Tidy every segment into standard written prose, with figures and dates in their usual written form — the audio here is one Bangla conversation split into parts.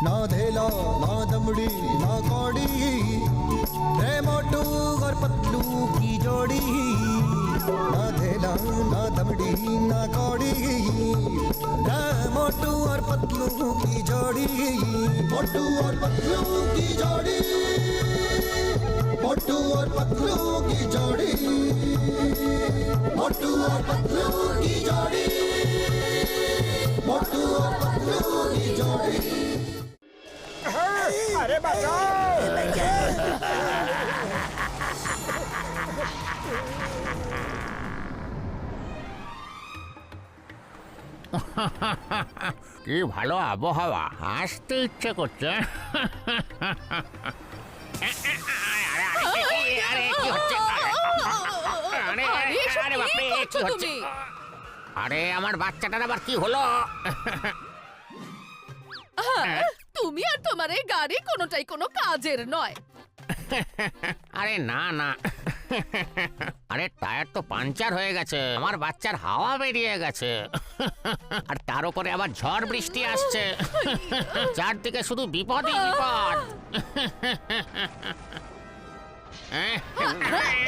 ना धेला ना दमड़ी ना कौड़ी, रे मोटू और पतलू की जोड़ी। ना धेला ना दमड़ी ना कौड़ी, रे मोटू और पतलू की जोड़ी। मोटू और पतलू की जोड़ी, मोटू और पतलू की जोड़ी, मोटू और पतलू की जोड़ी, मोटू और पतलू की जोड़ी। अरे बचाओ! কি ভালো আবহাওয়া, আসতে ইচ্ছে করছে। আরে আমার বাচ্চাটার আবার কি হলো? তুমি আর তোমার এই গাড়ি কোনোটাই কোনো কাজের নয়। আরে না না, আরে টায়ার তো পাঞ্চার হয়ে গেছে, আমার বাচ্চার হাওয়া বেরিয়ে গেছে, আর তার উপরে আবার ঝড় বৃষ্টি আসছে, চারদিকে শুধু বিপদই বিপদ।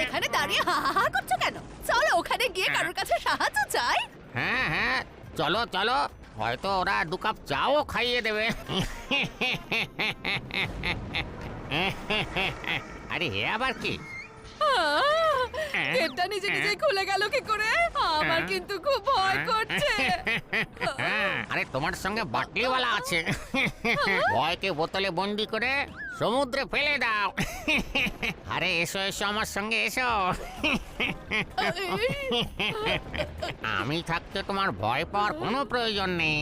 এখানে দাঁড়িয়ে হা হা হা করছো কেন? চলো ওখানে গিয়ে কারোর কাছে সাহায্য চাই। হ্যাঁ হ্যাঁ, চলো চলো, হয়তো ওরা 2 কাপ চাও খাইয়ে দেবে। আরে হে আবার কি? গেটটা নিজে নিজে খুলে গেল কি করে? আমার কিন্তু খুব ভয় করছে। আরে তোমার সঙ্গে বাটলিওয়ালা আছে, ভয়কে বোতলে বন্দি করে সমুদ্রে ফেলে দাও। আরে এসো এসো, আমার সঙ্গে এসো। আমি থাকতে তোমার ভয় পাওয়ার কোনো প্রয়োজন নেই।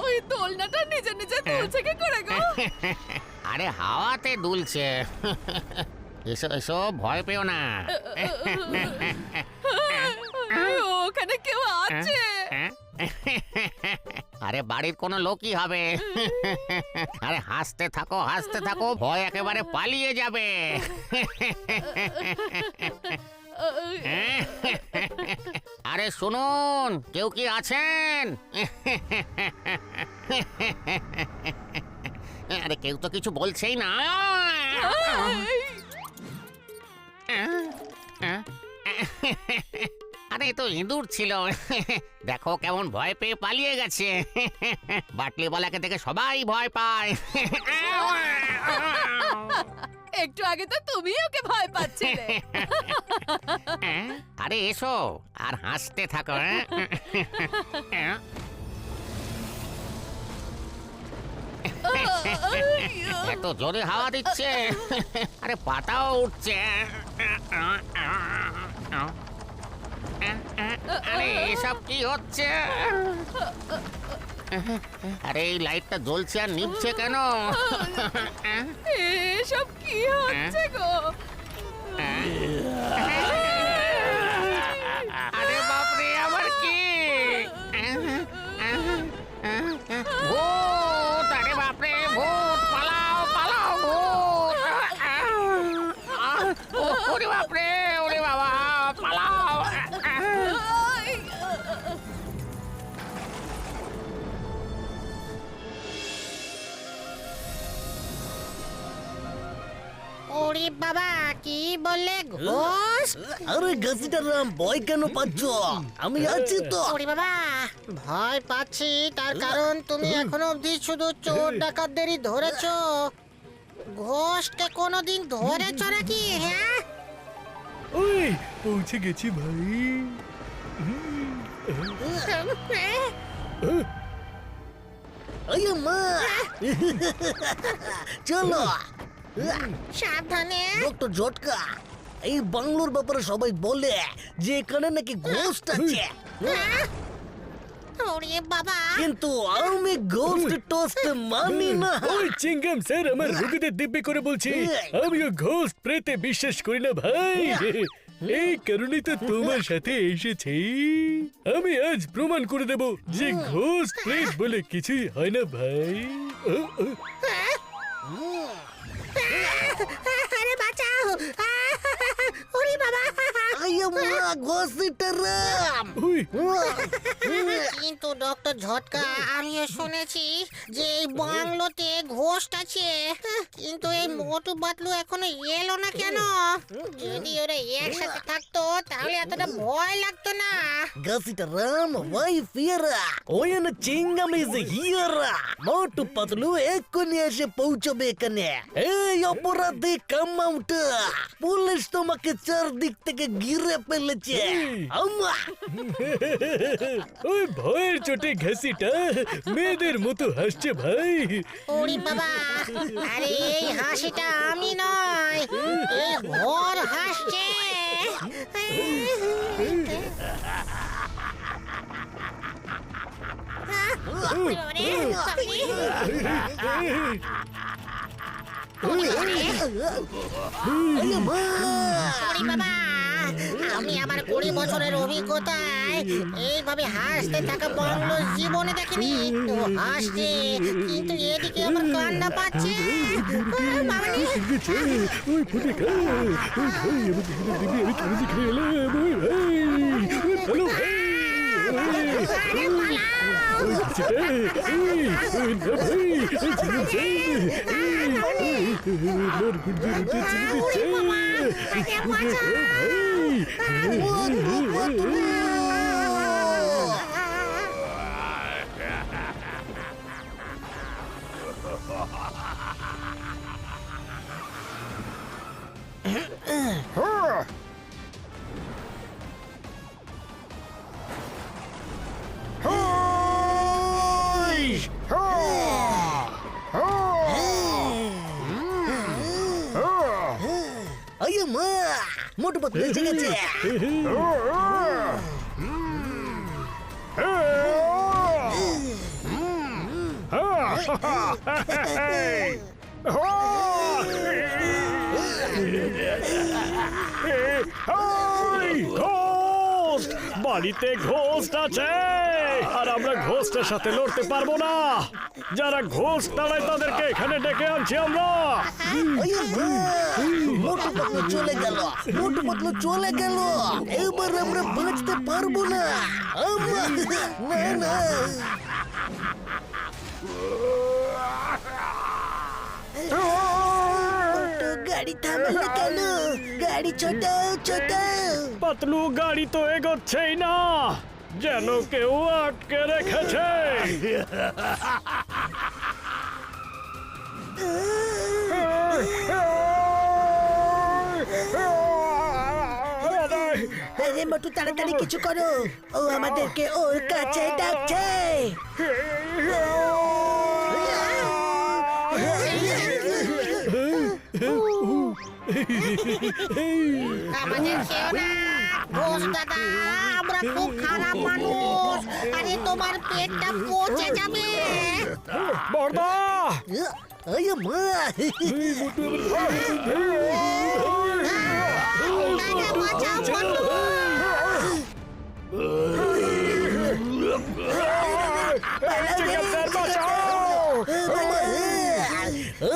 ওই দোলনাটা নিজে নিজে দুলছে কি করে গো? আরে হাওয়াতে দুলছে। এসো এসো, ভয় পেও না। ওখানে কেউ আছে? আরে বাড়ির কোনো লোকই হবে। আরে হাসতে থাকো, ভয় একেবারে পালিয়ে যাবে। আরে শুনুন, কেউ কি আছেন? আরে কেউ তো কিছু বলছেই না। আরে তো ইঁদুর ছিল, দেখো কেমন ভয় পেয়ে পালিয়ে গেছে। বাটলিওয়ালাকে দেখে সবাই ভয় পায়। একটু আগে তো তুমি ওকে ভয় পাচ্ছিলে। আরে এসো আর হাসতে থাকো। এত জোরে হাওয়া দিচ্ছে, আরে পাতাও উঠছে। আরে এসব কি হচ্ছে? আরে এই লাইটটা জ্বলছে আর নিভছে কেন? এসব কি হচ্ছে গো? আরে বাপরে, আবার কি? ভূত! আরে বাপরে, ভূত! পালাও পালাও, ভূত! ওরে বাপরে, ওরে বাবা, পালাও! ওরে বাবা, কি বললে? ঘোষ? আরে গাছিটার নাম ভয় কেন পাচ্ছ? আমি আছি তো। ওরে বাবা, ভয় পাচ্ছি তার কারণ তুমি এখনো অবধি শুধু চোর ডাকাতদেরই ধরেছো। ঘোষকে কোনোদিন ধরেছো নাকি? হ্যাঁ, ওই পৌঁছে গেছি ভাই। আরে মা, চলো। সাবধানে। ডক্টর জটকা, এই বাংলোর ব্যাপারে সবাই বলে যে এখানে নাকি ঘোস্ট আছে, ওরে বাবা, কিন্তু আমি ঘোস্ট টোস্ট মানি না। ওই চিংগাম স্যার আমার রোগীদের দিব্যি করে বলছি, আমিও ঘোস্ট প্রেতে বিশ্বাস করি না ভাই। এই কারণেই তো তোমার সাথে এসেছি। আমি আজ প্রমাণ করে দেব যে ঘোস্ট প্রেত বলে কিছুই হয় না ভাই। আরে বাঁচাও! ওরে বাবা! আই মা, ঘোস্টটারাম। ওই কিন্তু ডক্টর ঝটকা আমিও শুনেছি যে এই বাংলোতে ঘোস্ট আছে, কিন্তু এই মোটু পাতলু এখনো এলো না কেন? যদি ওরা একসাথে থাকতো তাহলে এতটা ভয় লাগতো না। ঘসিটারাম ওই ফিয়ারা ওয়েন চিংগাম ইজ হিয়ারা মোটু পাতলু এক্ষুনি এসে পৌঁছবে এখানে। এই অপরাধী কাম আউট, পুলিশ তোমাকে চারদিক থেকে ঘিরে ফেলেছে। আম্মা ওই ভয়ের চোটে ঘাসিটা মেয়েদের মতো হাসছে ভাই। ওরে বাবা, আরে এই হাসিটা আমি নয়, এই ঘর হাসছে। ওরে বাবা, আমি আমার 20 বছরের অভিজ্ঞতায় এইভাবে হাসতে থাকা বাংলো জীবনে দেখিনি। ও হাসছে, কিন্তু এদিকে আমার কান্না পাচ্ছে। মামনি, ওই ফুটে খা, ওই ভাই আমাকে ফেলে দিবি, আমি কেন দেখে এলাম, ওই ভাই, ওই ভালো ভাই, ওই ঘাসিটা, ওই না ভাই, ওই ছেলে ভাই, আমার গুর্জে রুটে ছেড়ে দিচ্ছে, আইমা মোটু পাতলু এসে গেছে। ঘোস্ট, বাড়িতে ঘোস্ট আছে, আর আমরা ঘোস্টের সাথে লড়তে পারবো না। যারা ঘোস্ট তাড়ায় তাদেরকে এখানে ডেকে আনছি আমরা। মোটু পাতলু চলে গেল, মোটু পাতলু চলে গেল, এবার আমরা বাঁচতে পারবো না। আম্মা, না না, গাড়ি থামালো কেন? গাড়ি ছোটাও ছোটাও। পাতলু গাড়ি তো এগোচ্ছেই না, যেন কেউ আটকে রেখেছে। আরে মোটু তাড়াতাড়ি কিছু করো, ও আমাদেরকে ওর কাছে ডাকছে। আমাদের কেউ না, ঘোষ দাদা, আমরা খুব খারাপ মানুষ। আরে তোমার পেটটা পচে যাবে। বর্দা, আইমা, দাদা, বাঁচাও, বন্ধু।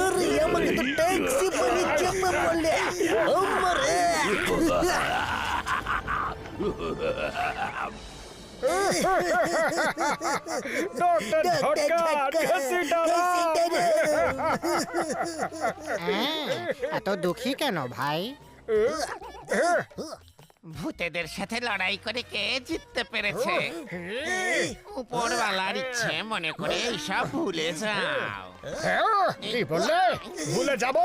আরে আমাকে তো ট্যাক্সি বলে চেপে বলে আমারে। ডক্টর ঝটকা, ঘাসিটা এত দুঃখী কেন ভাই? ভূতেদের সাথে লড়াই করে কে জিততে পেরেছে? উপরওয়ালার ইচ্ছে মনে করে এইসব ভুলে যাও। কি বললে? ভুলে যাব?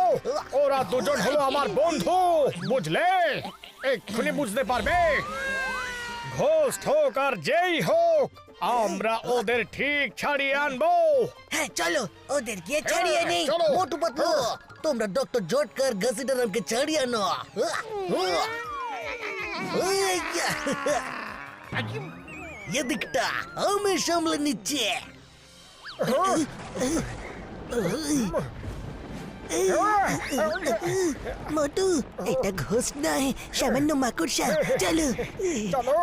ওরা দুজন হলো আমার বন্ধু, বুঝলে? এক্ষুনি বুঝতে পারবে। ঘোস্ট হোক আর যেই হোক, আমরা ওদের ঠিক ছাড়িয়ে আনবো। হ্যাঁ চলো ওদের গিয়ে ছাড়িয়ে নেই। চলো। মোটু পাতলু, তোমরা ডক্টর জটকার ঘসিটারামকে ছাড়িয়ে আনো। এদিকটা আমি সামলে নিচ্ছি। মোটু, এটা ঘোষ নয়, সামান্য মাকড়সা। চলো চলো।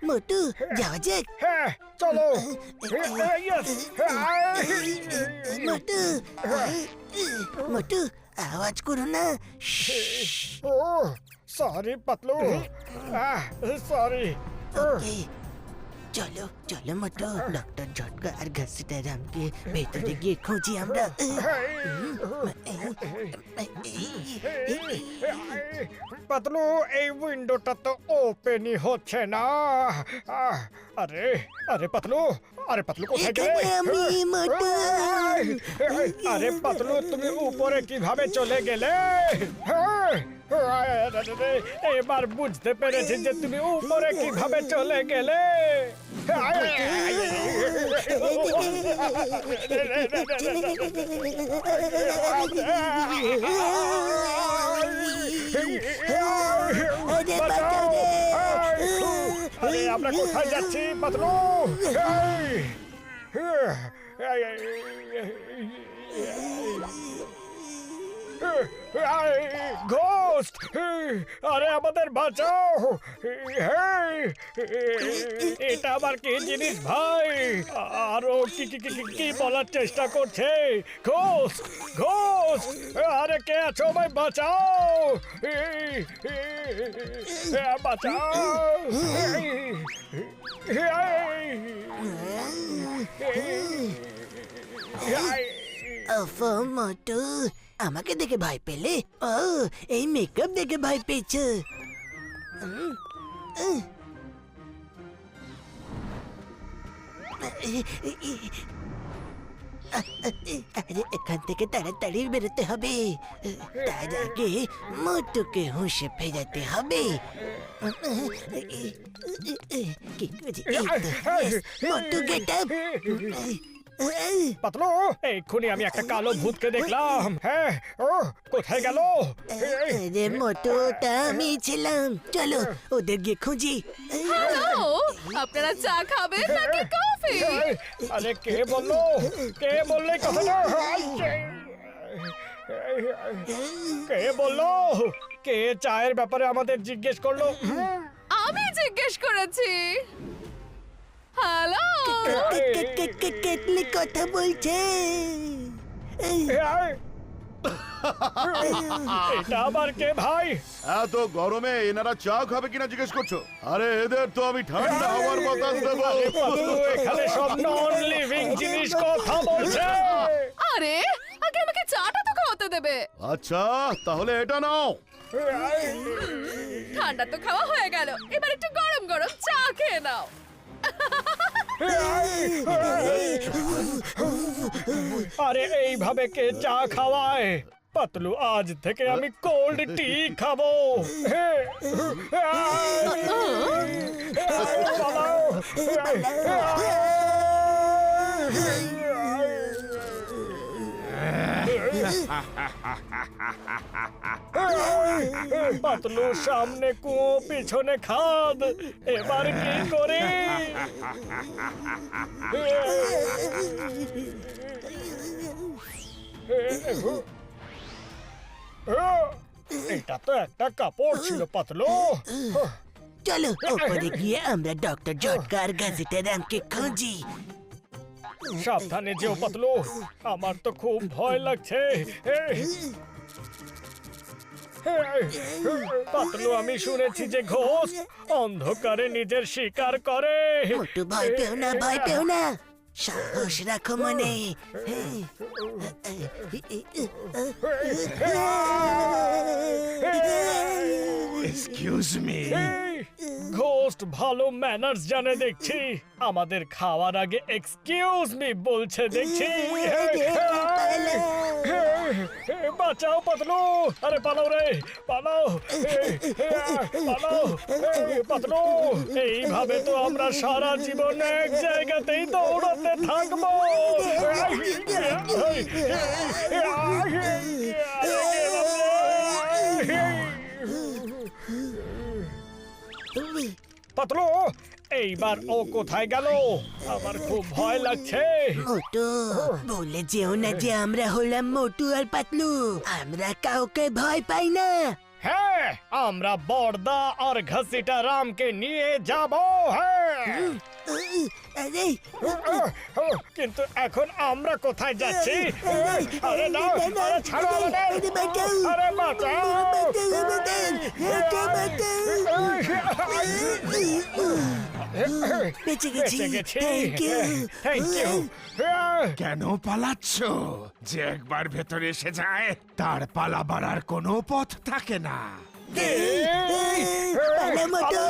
মোটু যাওয়া যাক। হ্যাঁ চলো Yes! মোটু মোটু আওয়াজ করো না। ও সরি পাতলু সরি এই, চলো চলো মোটু, ডক্টর ঝটকা আর ঘসিটারামকে ভেতরে গিয়ে খুঁজি আমরা। পাতলু এই উইন্ডোটা তো ওপেনই হচ্ছে না আরে আরে পাতলু কোথায় গেলে এখানে আমি মোটু। আরে পাতলু তুমি উপরে কিভাবে চলে গেলে এবার বুঝতে পেরেছি যে তুমি উপরে কিভাবে চলে গেলে আরে আমরা কোথায় যাচ্ছি পাতলু ঘোস্ট আরে আমাদের বাঁচাও এটা আবার কি জিনিস ভাই আরো কি কি কি কি বলার চেষ্টা করছে ঘোস্ট আরে কে আছো ভাই বাঁচাও বাঁচাও ওফো মোটু, আমাকে দেখে ভয় পেলে? ও এই মেকআপ দেখে ভয় পেয়েছ? আরে এখান থেকে তাড়াতাড়ি বেরোতে হবে, তার আগে মোটুকে হুঁশে ফেরাতে হবে। কি করি? এই তো, yes, মোটু গেট আপ। পাতলু এক্ষুনি আমি একটা কালো ভূতকে দেখলাম হ্যাঁ ও কোথায় গেল আরে মোটু, ওটা আমি ছিলাম। চলো ওদের গিয়ে খুঁজি। হ্যালো, আপনারা চা খাবেন নাকি কফি? আরে কে বললো এই কথাটা কে বললো কে চায়ের ব্যাপারে আমাদের জিজ্ঞেস করলো আমি জিজ্ঞেস করেছি। হ্যালো, কেটলি কথা বলছে। এটা আবার কে ভাই এত গরমে এনারা চা খাবে কিনা জিজ্ঞেস করছো? আরে এদের তো আমি ঠান্ডা হওয়ার বাতাস দেবো। পাতলু এখানে সব নন লিভিং জিনিস কথা বলছে আরে আগে আমাকে চাটা তো খাওয়াতে দেবে। আচ্ছা তাহলে এটা নাও। ঠান্ডা তো খাওয়া হয়ে গেল, এবার একটু গরম গরম চা খেয়ে নাও। আরে এইভাবে কে চা খাওয়ায় পাতলু আজ থেকে আমি কোল্ড টি খাবো পাতলু সামনে কুয়ো পিছনে খাদ এবার কি করি এটা তো একটা কাপড় ছিল পাতলু চলো ওপরে গিয়ে আমরা ডক্টর ঝটকা আর ঘসিটারামকে খুঁজি। সাবধানে যেও পাতলু আমার তো খুব ভয় লাগছে পাতলু আমি শুনেছি যে ঘোষ অন্ধকারে নিজের শিকার করে মোটু ভয় পেও না, ভয় পেও না, সাহস রাখো মনে। Excuse me. ঘোস্ট ভালো ম্যানার্স জানে দেখছি আমাদের খাওয়ার আগে এক্সকিউজ মি বলছে দেখছি বাঁচাও পাতলু আরে পালাও রে পালাও পাতলু এইভাবে তো আমরা সারা জীবন এক জায়গাতেই দৌড়াতে থাকবো পাতলু এইবার ও কোথায় গেল আমার খুব ভয় লাগছে মোটু বলে যেও না যে আমরা হলাম মোটু আর পাতলু, আমরা কাউকে ভয় পাই না। হ্যাঁ, আমরা বর্দা আর ঘসিটা রামকে নিয়ে যাব। হ্যাঁ, আরে কিন্তু এখন আমরা কোথায় যাচ্ছি? আরে দাও, আরে ছাড়ো আমাদের। আরে বাঁচাও। বেঁচে গেছি। বেঁচে গেছি। Thank you. Thank you. কেন পালাচ্ছ? যে একবার ভেতরে এসে যায় তার পালাবার আর কোনো পথ থাকে না। পালা মোটু।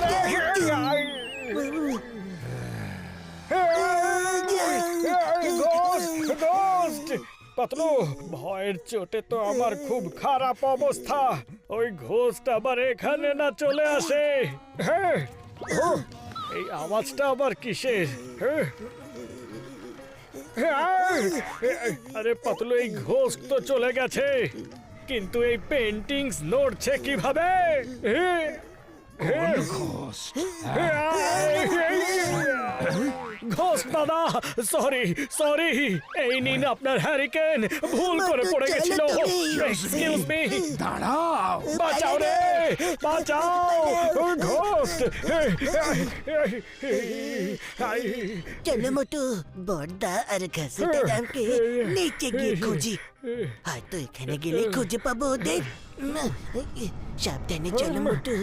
পাতলু, ভয়ের চোটে তো আমার খুব খারাপ অবস্থা। ওই ঘোস্ট আবার এখানে না চলে আসে। হ্যাঁ, ও, এই আওয়াজটা আবার কিসের? হ্যাঁ, আরে পাতলু, এই ঘোস্ট তো চলে গেছে, কিন্তু এই পেন্টিংস নড়ছে কিভাবে? ঘোস্ট দাদা, সরি সরি, এই নিন আপনার হ্যারিকেন, ভুল করে পড়ে গেছিল। এক্সকিউজ মি, দাঁড়াও, বাঁচাও রে, বাঁচাও ঘোস্ট। চলো মোটু, বর্দা আর ঘসিটা রামকে নিচে গিয়ে খুঁজি। হয়তো এখানে গেলে খুঁজে পাবো ওদের। সাবধানে চলো মোটু।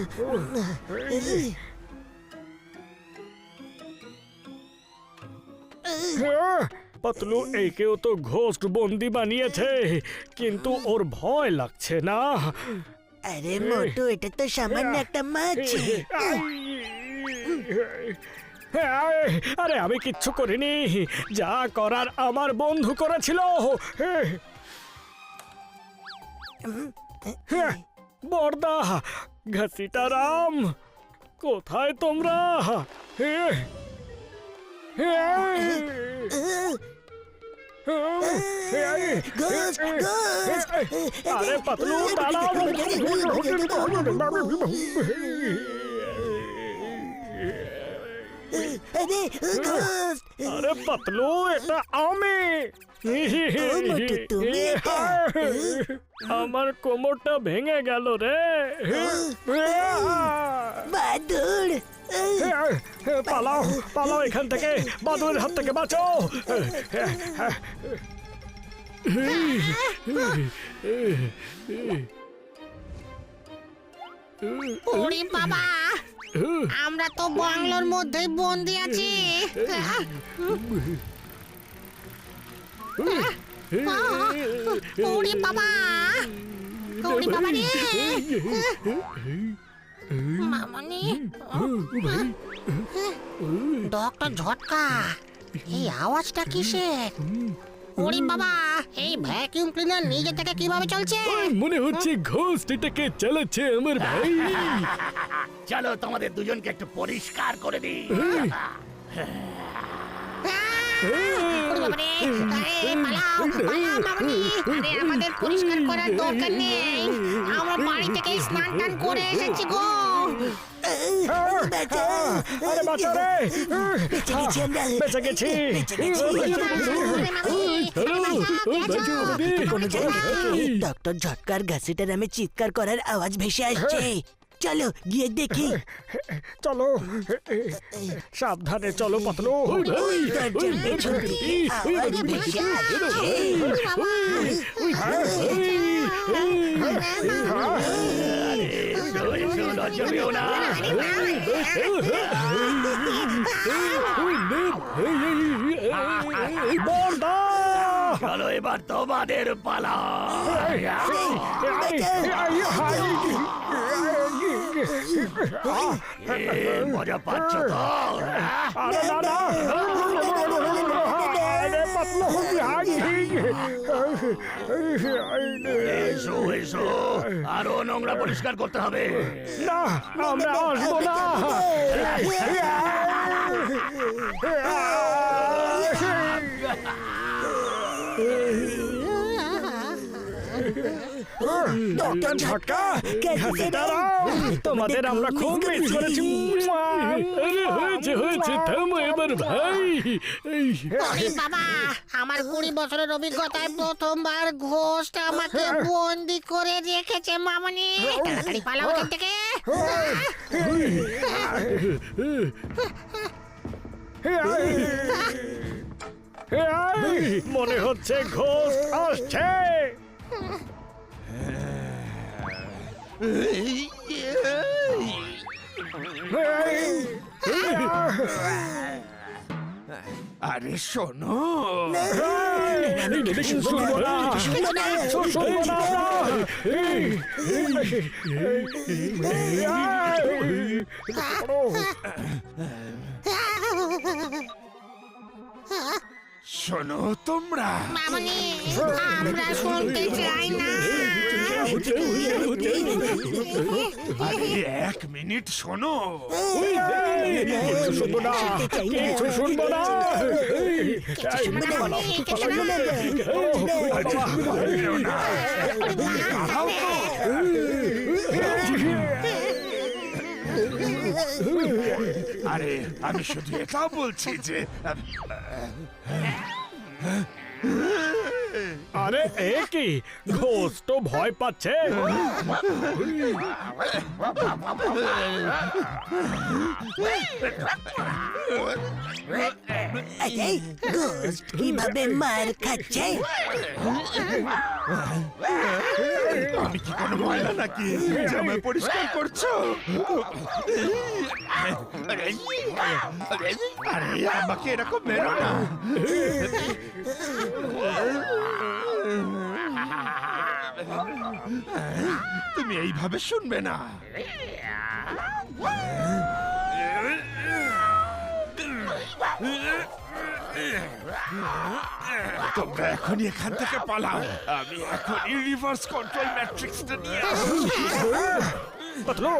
পাতলু, একেও তো ঘোস্ট বন্দি বানিয়েছে, কিন্তু ওর ভয় লাগছে না। আরে মোটু, এটা তো সামান্য একটা মাছি। আরে আমি কিচ্ছু করিনি, যা করার আমার বন্ধু করেছিল। বর্দা, ঘসিটা রাম, কোথায় তোমরা? আরে পাতলু, দাঁড়াও। আরে ঘোস্ট, আরে পাতলু, এটা আমি। মোটু, তুমি এটা? আমার কোমরটা ভেঙে গেল রে। বাদুড়। পালাও, পালাও এখান থেকে, বাদুড়ের হাত থেকে বাঁচাও। ওরে বাবা, আমরা তো বাংলোর মধ্যেই বন্দি আছি। ওরে বাবা, ওরে বাবা রে। মামনি, ডক্টর ঝটকা, এই আওয়াজটা কিসের? ওরে বাবা, এই ভ্যাকিউম ক্লিনার নিজে থেকে কিভাবে চলছে? মনে হচ্ছে ঘোস্ট এটাকে চালাচ্ছে আমার ভাই। চলো তোমাদের দুজনকে একটু পরিষ্কার করে দিই। ওরে বাবা রে, আরে পালাও, পালাও মামনি। আরে আমাদের পরিষ্কার করার দরকার নেই, আমরা বাড়ি থেকে স্নান টান করে এসেছি গো। আরে বাঁচাও রে। বেঁচে গেছি আমরা। বেঁচে গেছি। কোনো জায়গা থেকে ডক্টর ঝটকার ঘসিটা রামে চিৎকার করার আওয়াজ ভেসে আসছে। চলো গিয়ে দেখি। চলো, সাবধানে চলো পাতলু। দরজার পেছন থেকে আওয়াজ ভেসে আসছে। বর্দা, চলো এবার তোমাদের পালা। মজা পাচ্ছ তো? আরে না না, আরে পাতলু, এসো এসো, আরো নোংরা পরিষ্কার করতে হবে। না, আমরা আসবো না। ডক্টর ঝটকা ঘাসে দাঁড়াও তোমাদের আমরা খুব মিস করেছি আরে হয়েছে থামো এবার ভাই এই, ওরে বাবা, আমার 20 বছরের অভিজ্ঞতায় প্রথমবার ঘোষটা আমাকে বন্দি করে রেখেছে মামনি। তাড়াতাড়ি পালাও এখান থেকে। মনে হচ্ছে ঘোষ আসছে আরে শোনো, শুনবো না শুনবো না শোনো তোমরা, মামনি, আমরা শুনতে চাই না। আরে 1 মিনিট শোনো। শুনবো না কিছু শুনবো না দাঁড়াও তো। আরে আমি শুধু এটাও বলছি যে আরে এ কি ঘোষ তো ভয় পাচ্ছে এই গোস্ট কিভাবে মার খাচ্ছে? আমি কি কোনো ময়লা নাকি জামা পরিষ্কার করছো? আরে আমাকে এরকম মেরো না। তুমি এইভাবে শুনবে না। তোমরা এখনই এখান থেকে পালাও। আমি এখনই রিভার্স কন্ট্রোল ম্যাট্রিক্সটা নিয়ে পাতলু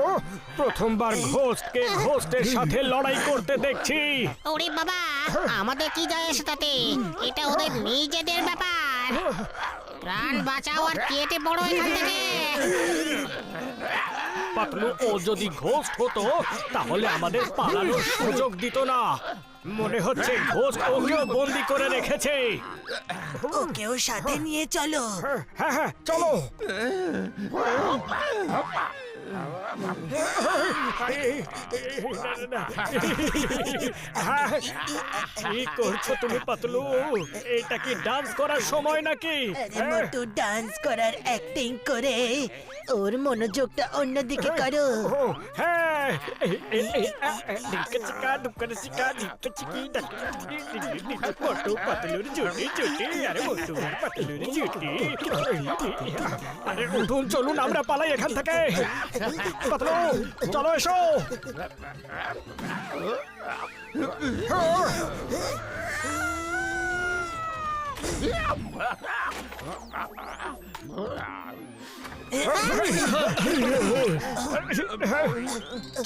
প্রথমবার ঘোষকে ঘোষের সাথে লড়াই করতে দেখছি ওরে বাবা, আমাদের কি যায় এসে তাতে? এটা ওদের নিজেদের ব্যাপার। প্রাণ বাঁচাও আর কেটে পড়ো এখান থেকে। পাতলু ও যদি ঘোষ হতো তাহলে আমাদের পালানোর সুযোগ দিত না মনে হচ্ছে ঘোষ ওকেও বন্দি করে রেখেছে ওকেও সাথে নিয়ে চলো। হ্যাঁ হ্যাঁ চলো কি করছো তুমি পাতলু? এটা কি ডান্স করার সময় নাকি? মোটু ডান্স করার অ্যাক্টিং করে ওর মনোযোগটা অন্যদিকে করো। হ্যাঁ মোটু পাতলুর জুটি জুটি আরে মোটু পাতলুর জুটি আরে উঠুন চলুন আমরা পালাই এখান থেকে পাতলু চলো এসো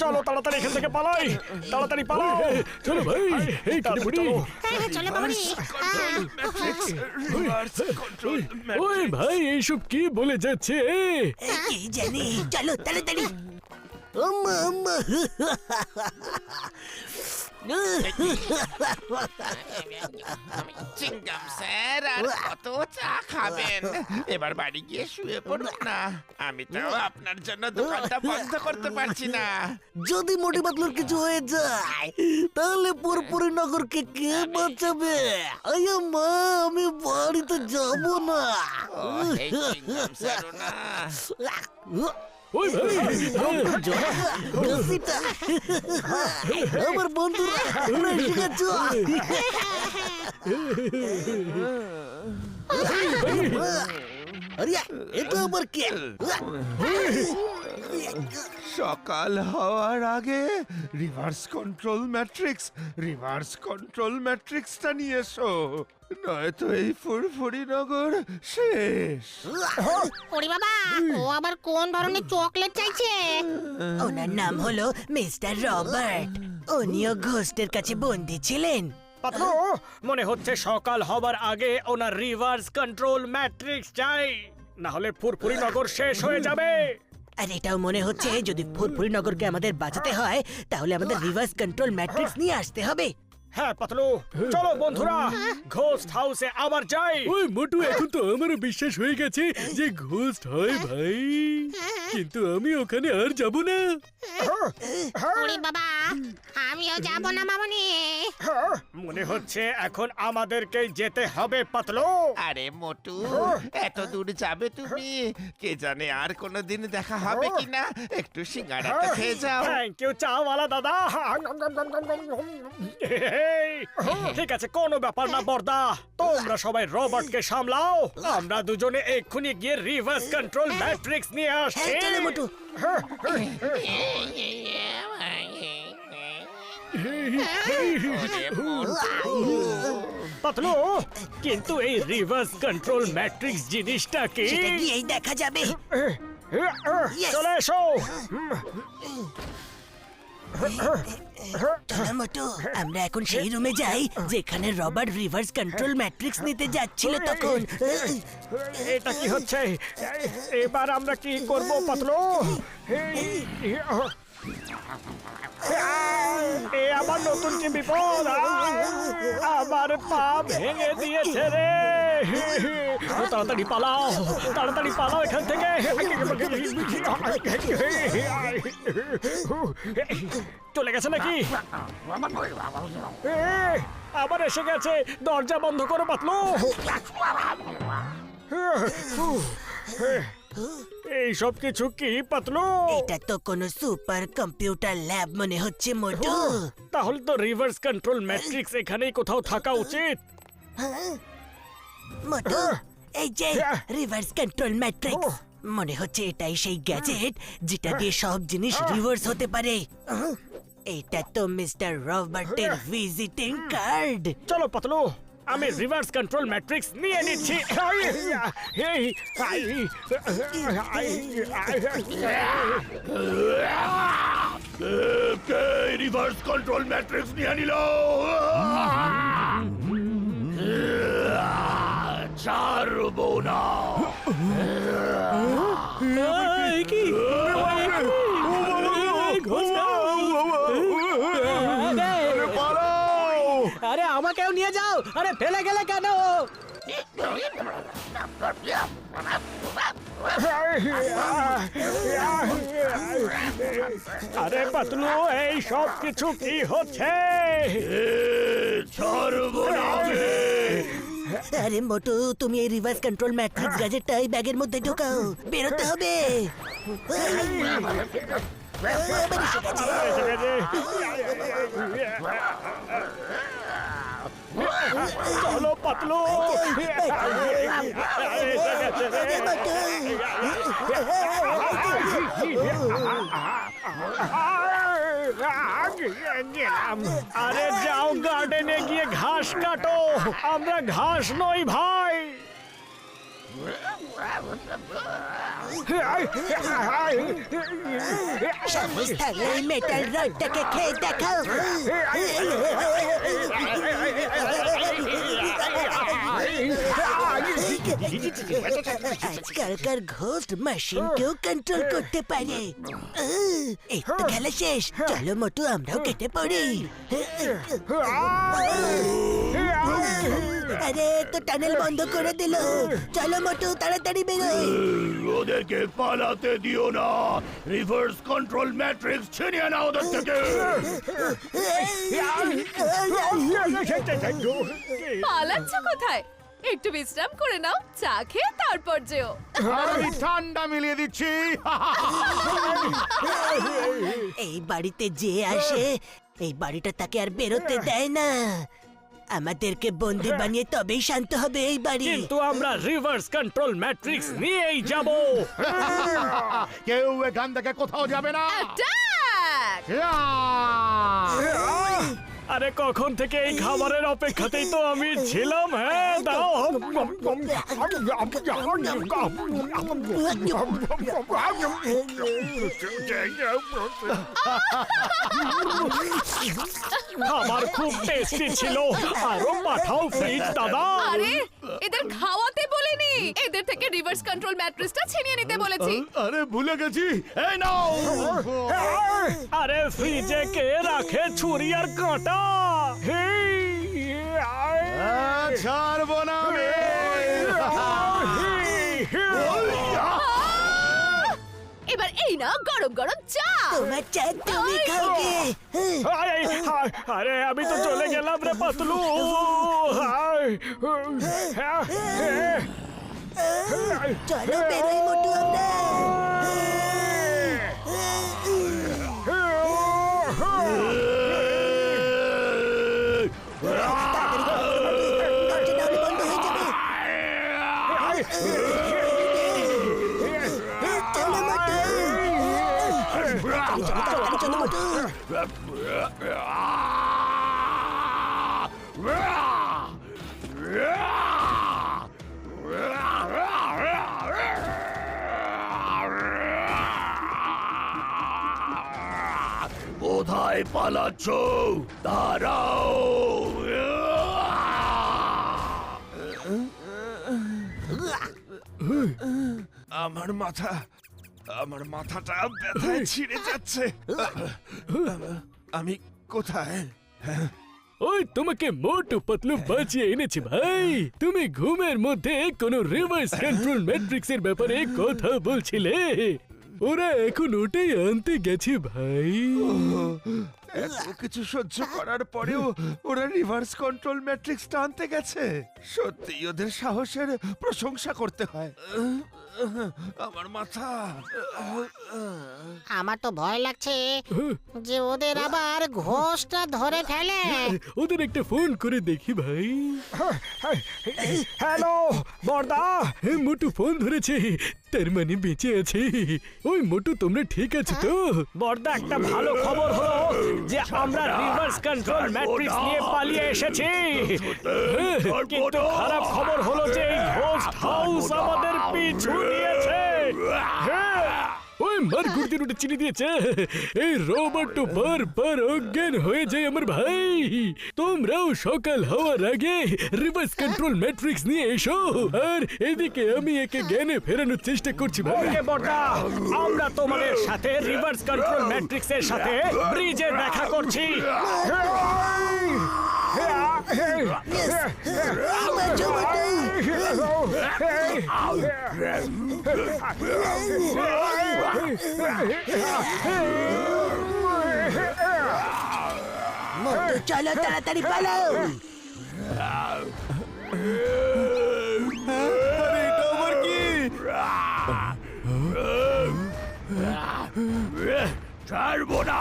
চলো তাড়াতাড়ি এখান থেকে পালাই তাড়াতাড়ি পালাও চলো ভাই এই তাড়াতাড়ি চলো চলো মামনি। ওই ভাই এইসব কি বলে যাচ্ছে কি জানি, চলো তাড়াতাড়ি। আম্মা আম্মা চিংগাম স্যার আর কত চা খাবেন? এবার বাড়ি গিয়ে শুয়ে পড়ুন না। আমি তো আপনার জন্য দোকানটা বন্ধ করতে পারছি না। যদি মোটি পাতলুর কিছু হয়ে যায় তাহলে পুরপুরি নগরকে কে বাঁচাবে? আয়া মা, আমি বাড়িতে যাব না। এই চিংগাম স্যারও না। ওই ভাই কাশিটা। আমার বন্ধুরা তোমরা এসে গেছো। আরে এটা আবার কে? সকাল হওয়ার আগে রিভার্স কন্ট্রোল ম্যাট্রিক্সটা নিয়ে এসো, নয়তো এই ফুরফুরি নগর শেষ। ওরে বাবা, ও আবার কোন ধরনের চকলেট চাইছে? ওনার নাম হলো মিস্টার রবার্ট। উনিও ঘোস্টের কাছে বন্দী ছিলেন। পাতলু মনে হচ্ছে সকাল হবার আগে ওনার রিভার্স কন্ট্রোল ম্যাট্রিক্স চাই না হলে ফুরফুরি নগর শেষ হয়ে যাবে। আর এটাও মনে হচ্ছে যদি ফুরফুরি নগরকে আমাদের বাঁচাতে হয় তাহলে আমাদের রিভার্স কন্ট্রোল ম্যাট্রিক্স নিয়ে আসতে হবে। হ্যাঁ পাতলু, চলো বন্ধুরা ঘোস্ট হাউসে আবার যাই। ওই মোটু, এখন তো আমারও বিশ্বাস হয়ে গেছে যে ঘোস্ট হয় ভাই, কিন্তু আমি ওখানে আর যাব না। ওরে বাবা, আমিও যাব না মামনি। মনে হচ্ছে এখন আমাদেরকে যেতে হবে পাতলু। আরে মোটু, এত দূর যাবে তুমি? কে জানে আর কোনোদিন দেখা হবে কিনা। একটু সিঙ্গাড়া তো খেয়ে যাও। থ্যাংক ইউ চাওয়ালা দাদা। ঠিক আছে, কোনো ব্যাপার না বর্দা, তোমরা সবাই রবার্টকে সামলাও, আমরা দুজনে এক্ষুনি গিয়ে রিভার্স কন্ট্রোল ম্যাট্রিক্স নিয়ে আসছি। হ্যাঁ, চলো মোটু। পাতলু, কিন্তু এই রিভার্স কন্ট্রোল ম্যাট্রিক্স জিনিসটা কি? সেটা গিয়েই দেখা যাবে। চলে এসো। চলো মোটু, আমরা এখন সেই রুমে যাই যেখানে রবার্ট রিভার্স কন্ট্রোল ম্যাট্রিক্স নিতে যাচ্ছিল তখন। এটা কি হচ্ছে? এবার আমরা কি করব পাতলু? এ আবার নতুন কি বিপদ? আমার পা ভেঙে দিয়েছে রে। তাড়াতাড়ি পালাও, তাড়াতাড়ি পালাও এখান থেকে। চলে গেছে নাকি? আবার এসে গেছে, দরজা বন্ধ করো পাতলু। এই সব কিছু কি পাতলু? এটা তো কোনো সুপার কম্পিউটার ল্যাব মনে হচ্ছে মোটু। তাহলে তো রিভার্স কন্ট্রোল ম্যাট্রিক্স এখানেই কোথাও থাকা উচিত। মোটু, এই যে রিভার্স কন্ট্রোল ম্যাট্রিক্স, মনে হচ্ছে এটাই সেই গ্যাজেট যেটা দিয়ে সব জিনিস রিভার্স হতে পারে। এটা তো মিস্টার রবার্টের ভিজিটিং কার্ড। চলো পাতলু, আমি রিভার্স কন্ট্রোল ম্যাট্রিক্স নিয়ে নিচ্ছি। রিভার্স কন্ট্রোল ম্যাট্রিক্স নিয়ে নিল। ছাড়বো না। কি আরে আমাকেও নিয়ে যাও। আরে ফেলে গেলে কেন? আরে পাতলু, এই সব কিছু কি হচ্ছে? আরে মোটু, তুমি এই রিভার্স কন্ট্রোল ম্যাট্রিক্স গ্যাজেটটা এই ব্যাগের মধ্যে ঢোকাও, বেরোতে হবে। চলো পাতলু। আরে যাও গার্ডেনে গিয়ে ঘাস কাটো, আমরা ঘাস নই ভাই। সাহস থাকলে এই মেটাল রডটাকে খেয়ে দেখাও। আজকালকার ঘোস্ট মেশিনকেও কন্ট্রোল করতে পারে। এই তো খেলা শেষ, চলো মোটু আমরাও কেটে পড়ি। আরে তো টানেল বন্ধ করে দিল, চলো মোটু তাড়াতাড়ি বেরোই। ওদেরকে পালাতে দিও না। রিভার্স কন্ট্রোল ম্যাট্রিক্স ছিনিয়ে নাও ওদের থেকে। পালাচ্ছ কোথায়? একটু বিশ্রাম করে নাও, চা খেয়ে তারপর যেও। আমি ঠান্ডা মিলিয়ে দিচ্ছি। এই বাড়িতে যে আসে এই বাড়িটা তাকে আর বেরোতে দেয় না। আমাদেরকে বন্দি বানিয়ে তবেই শান্ত হবে এই বাড়ি। কিন্তু আমরা রিভার্স কন্ট্রোল ম্যাট্রিক্স নিয়েই যাব। কেউ এখান থেকে কোথাও যাবে না। অ্যাটাক! আরে কখন থেকে এই খাবারের অপেক্ষাতেই তো আমি ছিলাম। হ্যাঁ দাও। খাবার খুব টেস্টি ছিল, আরো পাঠাও প্লিজ দাদা। আরে এদের খাওয়াতে বলিনি। এদের থেকে রিভার্স কন্ট্রোল ম্যাট্রিক্সটা ছিনিয়ে নিতে বলেছি। আরে ভুলে গেছি, এই নাও। আরে ফ্রিজে কে রাখে ছুরি আর কাঁটা? ছাড়বো না আমি। এবার এই না গরম গরম চা। তোমার চা তুমি খাওগে। আরে আমি তো চলে গেলাম রে পাতলু। চলো বেরোই মোটু আমরা। কোথায় পালাচ্ছ? দাঁড়াও। আমার মাথাটা ব্যথায় ছিঁড়ে যাচ্ছে। আমি কোথায়? ওই তোমাকে মোটু পাতলু বাঁচিয়ে এনেছে ভাই। তুমি ঘুমের মধ্যে কোনো রিভার্স কন্ট্রোল ম্যাট্রিক্সের ব্যাপারে কথা বলছিলে। ওরা এখন ওটাই আনতে গেছে ভাই। এত কিছু সহ্য করার পরেও ওরা রিভার্স কন্ট্রোল ম্যাট্রিক্স টানতে গেছে। সত্যি ওদের সাহসের প্রশংসা করতে হয়। আমার মাথা। আমার তো ভয় লাগছে যে ওদের আবার ঘোষটা ধরে ফেলে। ওদের একটা ফোন করে দেখি ভাই। হ্যালো বর্দা। মোটু ফোন ধরেছে, তার মানে বেঁচে আছে। ওই মোটু তোমরা ঠিক আছো তো? বর্দা একটা ভালো খবর হলো যে আমরা রিভার্স কন্ট্রোল ম্যাট্রিক্স নিয়ে পালিয়ে এসেছি। কিন্তু খারাপ খবর হলো যে এই ঘোস্ট হাউস আমাদের পিছু নিয়েছে। ওই মার গুড়তে রুটে চিনি দিয়েছে। এই রোবট তো বারবার অজ্ঞান হয়ে যায় আমার ভাই। তোমরাও সকাল হওয়ার আগে রিভার্স কন্ট্রোল ম্যাট্রিক্স নিয়ে এসো। আর এদিকে আমি একে জ্ঞানে ফেরানোর চেষ্টা করছি ভাই। ওকে বর্দা, আমরা তোমাদের সাথে রিভার্স কন্ট্রোল ম্যাট্রিক্স এর সাথে ব্রিজে দেখা করছি। মোটু চলো তাড়াতাড়ি পালাও। এটা আবার কি? ছাড়বো না।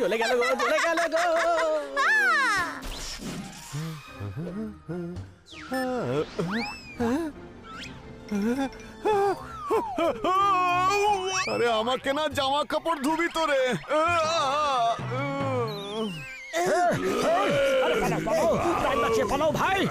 চলে গেল গো, চলে গেল গো। আরে আমাকে না জামা কাপড় ধুবি তো রে। আরে পালাও পালাও, প্রাণ বাঁচিয়ে পালাও ভাই।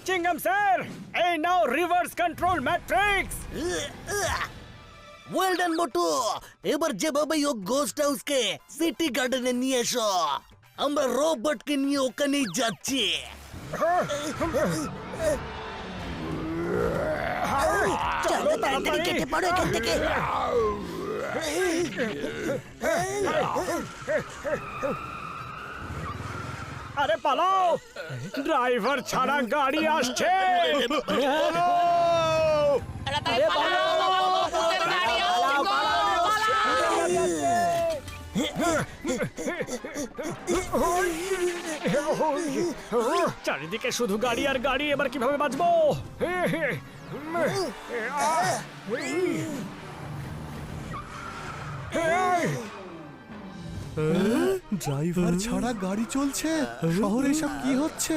চিংগাম স্যার, এই নাও reverse control matrix. Well done Motu. এবার যেভাবে ও গোস্ট হাউসকে সিটি গার্ডেনে নিয়ে এসো। আমরা রোবটকে নিয়ে ওখানেই যাচ্ছি। চলো তাড়াতাড়ি কেটে পড়ো এখান থেকে। আরে পালাও, ড্রাইভার ছাড়া গাড়ি আসছে। তাড়াতাড়ি পালাও, ভূতের গাড়ি আসছে গো, পালাও। চারিদিকে শুধু গাড়ি আর গাড়ি, এবার কিভাবে বাঁচবো? ড্রাইভার ছাড়া গাড়ি চলছে শহরে, এসব কি হচ্ছে?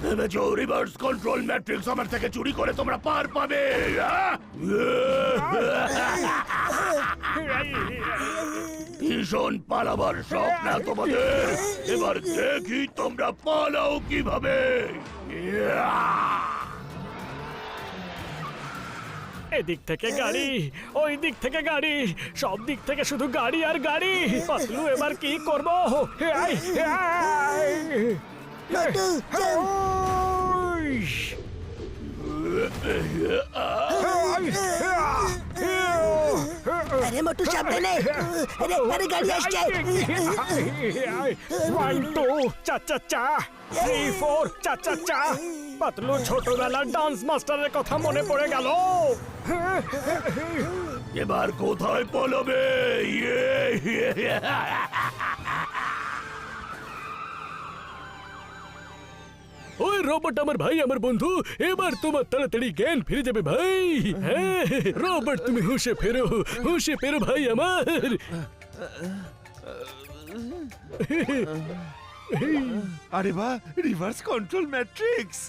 ভেবেছো রিভার্স কন্ট্রোল ম্যাট্রিক্স আমার থেকে চুরি করে তোমরা পার পাবে? ভীষণ পালাবার শখ না তোমাদের? এবার দেখি তোমরা পালাও কিভাবে। এদিক থেকে গাড়ি, ওই দিক থেকে গাড়ি, সব দিক থেকে শুধু গাড়ি আর গাড়ি। পাতলু এবার কি করবো? আরে মোটু সাবধানে, আরে আরে গাড়ি আসছে। 1 2 চা চা চা, 3 4 চা চা চা। পাতলু ছোটবেলার ডান্স মাস্টারের কথা মনে পড়ে গেল। এবার কোথায় পালাবে? ওই রোবট আমার ভাই, আমার বন্ধু, এবার তোমার তাড়াতাড়ি জ্ঞান ফিরে যাবে ভাই। হ্যাঁ রোবট, তুমি হুঁশে ফেরো ভাই আমার। আরে বাহ, রিভার্স কন্ট্রোল ম্যাট্রিক্স।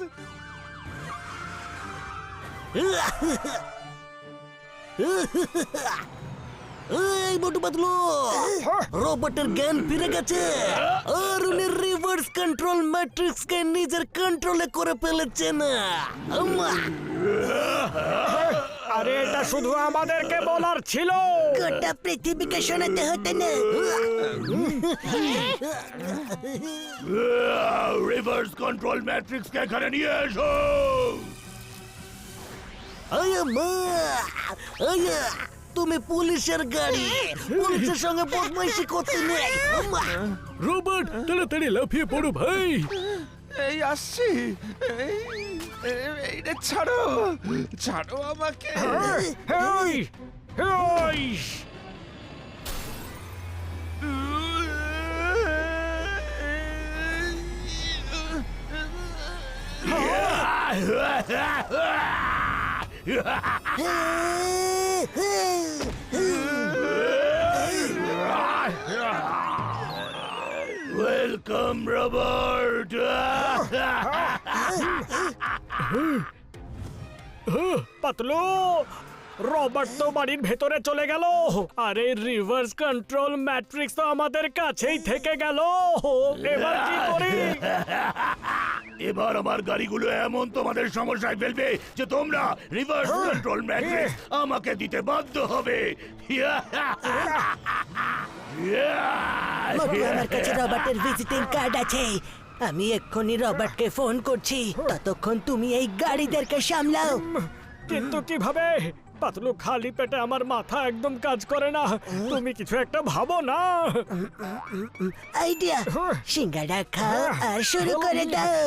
এই মোটু পাতলু, রোবটের জ্ঞান ফিরে গেছে আর উনি রিভার্স কন্ট্রোল ম্যাট্রিক্স কে নিজের কন্ট্রোলে করে ফেলেছে না। আরে এটা শুধু আমাদেরকে বলার ছিল, গোটা পৃথিবীকে শোনাতে হতো না। রিভার্স কন্ট্রোল ম্যাট্রিক্স কে এখানে নিয়ে এসো। আয়া মা, আয়া, তুমি পুলিশের গাড়ি, পুলিশের সঙ্গে বদমাইশি করতে নেই। রোবট তাড়াতাড়ি লাফিয়ে পড়ো ভাই। এই আসছি। এইটা ছাড়ো, ছাড়ো আমাকে। Hey, hey. Welcome Robert. Patlu, Robert তো বাড়ির ভেতরে চলে গেল, আরে রিভার্স কন্ট্রোল ম্যাট্রিক্স তো আমাদের কাছেই থেকে গেল। এবার কি করি? এবার আমার গাড়িগুলো এমন তোমাদের সমস্যায় ফেলবে যে তোমরা রিভার্স কন্ট্রোল ম্যাট্রিক্স আমাকে দিতে বাধ্য হবে। মোটু, আমার কাছে রবার্টের ভিজিটিং কার্ড আছে, আমি এক্ষুনি রবার্টকে ফোন করছি, ততক্ষণ তুমি এই গাড়িদেরকে সামলাও। কিন্তু কিভাবে? পাতলু, খালি পেটে আমার মাথা একদম কাজ করে না, তুমি কিছু একটা ভাবো না। আইডিয়া, সিঙ্গাড়া খাও আর শুরু করে দাও।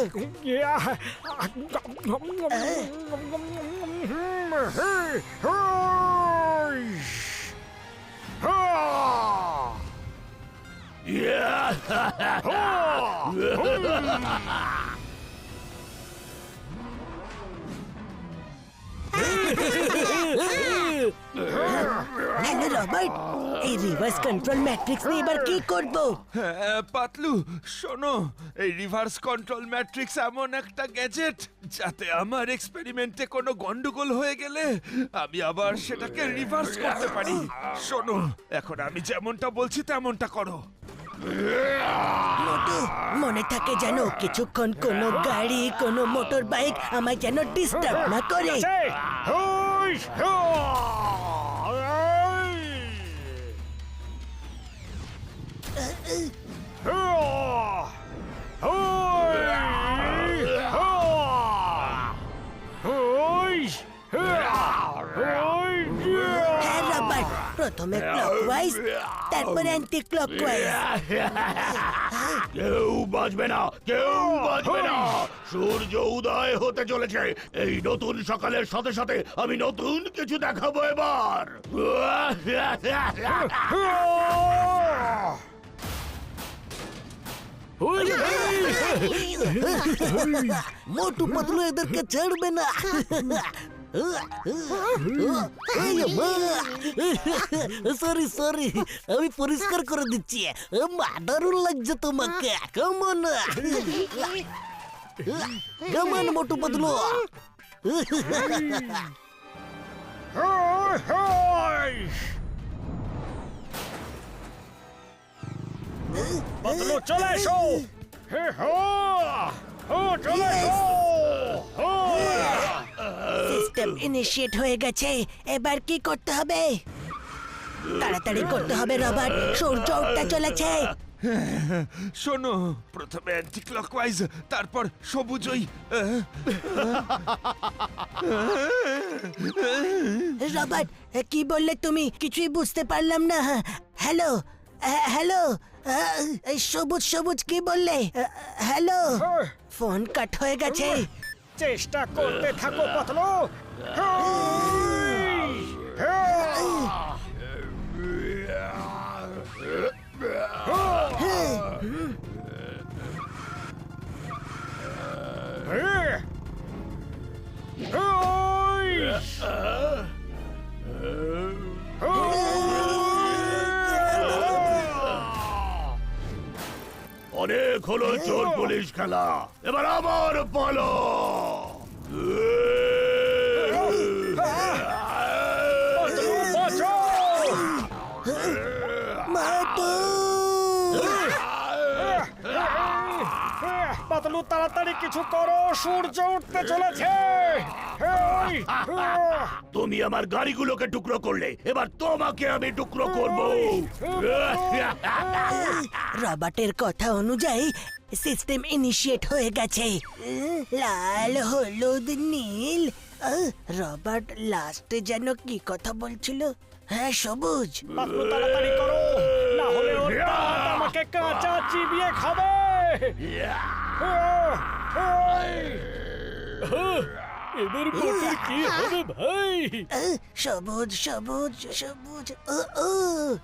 হ্যালো রবার্ট, এই রিভার্স কন্ট্রোল ম্যাট্রিক্স নিয়ে এবার কি করব? পাতলু শোনো, এই রিভার্স কন্ট্রোল ম্যাট্রিক্স এমন একটা গ্যাজেট যাতে আমার এক্সপেরিমেন্টে কোনো গন্ডগোল হয়ে গেলে আমি আবার সেটাকে রিভার্স করতে পারি। শোনো, এখন আমি যেমনটা বলছি তেমনটা করো। মোটু, মনে থাকে যেন কিছুক্ষণ কোনো গাড়ি, কোনো মোটর বাইক আমায় যেন ডিস্টার্ব না করে। হ্যাঁ রবার্ট, প্রথমে ক্লকওয়াইজ, তারপর অ্যান্টি ক্লকওয়াইজ। কেউ বাঁচবে না, কেউ বাঁচবে না। সূর্য উদয় হতে চলেছে। এই নতুন সকালের সাথে সাথে আমি নতুন কিছু দেখাবো এবার। মোটু পাতলু এদেরকে ছাড়বে না। সরি সরি, আমি পরিষ্কার করে দিচ্ছি। মা, দারুণ লাগছে তোমাকে। কেমন কেমন মোটু পাতলু? পাতলু চলে এসো। হে হো, ও চলে এসো। সিস্টেম ইনিশিয়েট হয়ে গেছে। এবার কি করতে হবে? তাড়াতাড়ি করতে হবে রবার্ট, সূর্য উঠতে চলেছে। শোনো, প্রথমে অ্যান্টি ক্লকওয়াইজ, তারপর সবুজই। রবার্ট, কি বললে তুমি? কিছুই বুঝতে পারলাম না। হ্যালো হ্যালো, সবুজ সবুজ কি বললে? হ্যালো, ফোন কাট হয়ে গেছে। চেষ্টা করতে থাকো পাতলু। অনেক হলো চোর পুলিশ খেলা, এবার আমার পালা। পাতলু তাড়াতাড়ি কিছু করো, সূর্য উঠতে চলেছে। তুমি আমার গাড়িগুলোকে টুকরো করলে, এবার তোমাকে আমি টুকরো করব। রবার্টের কথা অনুযায়ী সিস্টেম ইনিশিয়েট হয়ে গেছে। লাল, হলুদ, নীল। রবার্ট লাস্টে যেন কি কথা বলছিল? হ্যাঁ, সবুজ। পাতলু তাড়াতাড়ি করো, না হলে ওর দাঁত আমাকে কাঁচা চিবিয়ে খাবে। এবার মোটুর কি হবে ভাই? সবুজ সবুজ সবুজ। ও,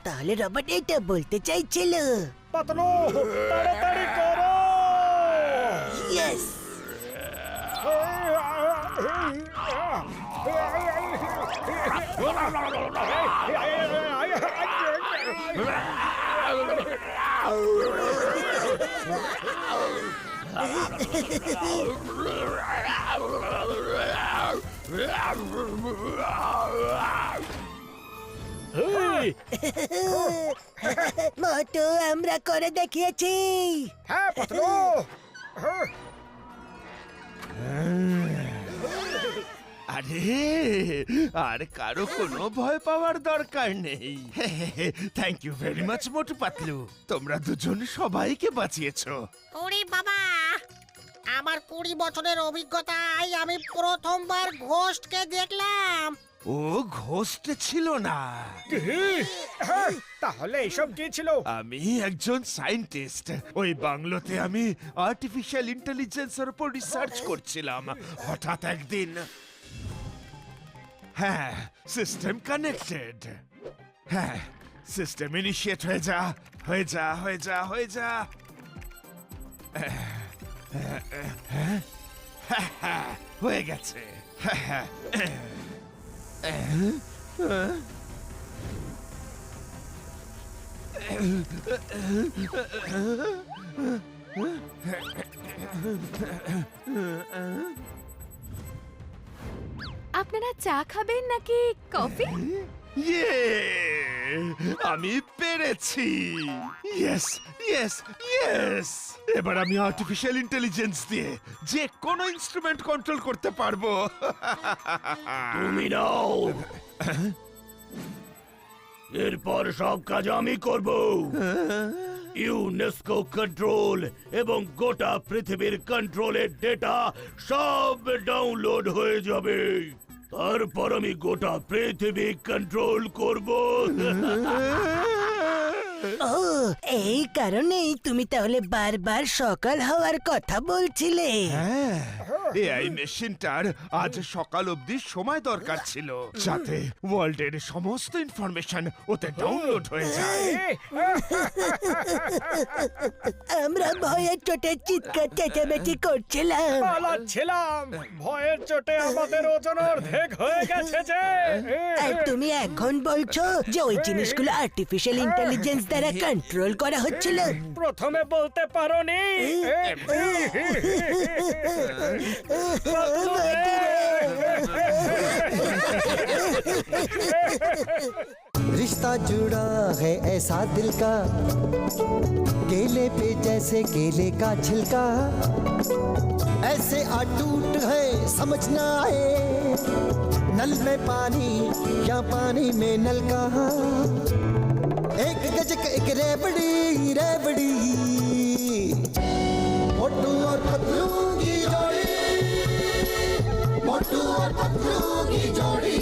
তাহলে রবার্ট এটা বলতে চাইছিল। পাতলু তাড়াতাড়ি করো। ইয়েস। মোটু, আমরা করে দেখিয়েছি। হ্যাঁ পাতলু। আরে, আর কারো কোনো ভয় পাওয়ার দরকার নেই। Thank you very much Motu Patlu, তোমরা দুজন সবাইকে বাঁচিয়েছো। ওরে বাবা, আমার 20 বছরের অভিজ্ঞতায় আমি প্রথমবার ঘোস্টকে দেখলাম। ও ঘোস্ট ছিল না, তাহলে এইসব কি ছিল? আমি একজন সায়েন্টিস্ট। ওই বাংলোতে আমি আর্টিফিশিয়াল ইন্টেলিজেন্সের উপর রিসার্চ করছিলাম। হঠাৎ একদিন, হ্যাঁ, সিস্টেম কানেক্টেড। হ্যাঁ, সিস্টেম ইনিশিয়েট হয়ে যা, হয়ে যা, হয়ে যা, হয়ে যা। হয়ে গেছে। আপনারা চা খাবেন নাকি কফি? ইয়ে, আমি পেরেছি। ইয়েস ইয়েস ইয়েস, এবার আমি আর্টিফিশিয়াল ইন্টেলিজেন্স দিয়ে যে কোনো ইনস্ট্রুমেন্ট কন্ট্রোল করতে পারবো। তুমি নাও, এরপর সব কাজ আমি করব। ইউনেস্কো কন্ট্রোল এবং গোটা পৃথিবীর কন্ট্রোলের ডেটা সব ডাউনলোড হয়ে যাবে। তারপর আমি গোটা পৃথিবী কন্ট্রোল করব। ও এই কারণেই তুমি তাহলে বারবার সকাল হওয়ার কথা বলছিলে। হ্যাঁ, এআই মেশিনটার আজ সকাল অবধি সময় দরকার ছিল, যাতে ওয়ার্ল্ডের সমস্ত ইনফরমেশন ওতে ডাউনলোড হয়ে যায়। আমরা ভয়ের চোটে চিৎকার চেঁচামেচি করছিলাম। পালাচ্ছিলাম, ভয়ের চোটে আমাদের ওজন অর্ধেক হয়ে গেছে যে। আর তুমি এখন বলছো যে ওই জিনিসগুলো আর্টিফিশিয়াল ইন্টেলিজেন্স দ্বারা কন্ট্রোল করা হচ্ছিল। প্রথমে বলতে পারোনি। रिश्ता जुड़ा है ऐसा दिल का, केले पे जैसे केले का छिलका, ऐसे अटूट है समझना है, नल में पानी या पानी में नल का, एक गजक एक रेबड़ी रेबड़ी, मोटू और पतलू की जोड़ी, मोटू और पतलू की जोड़ी।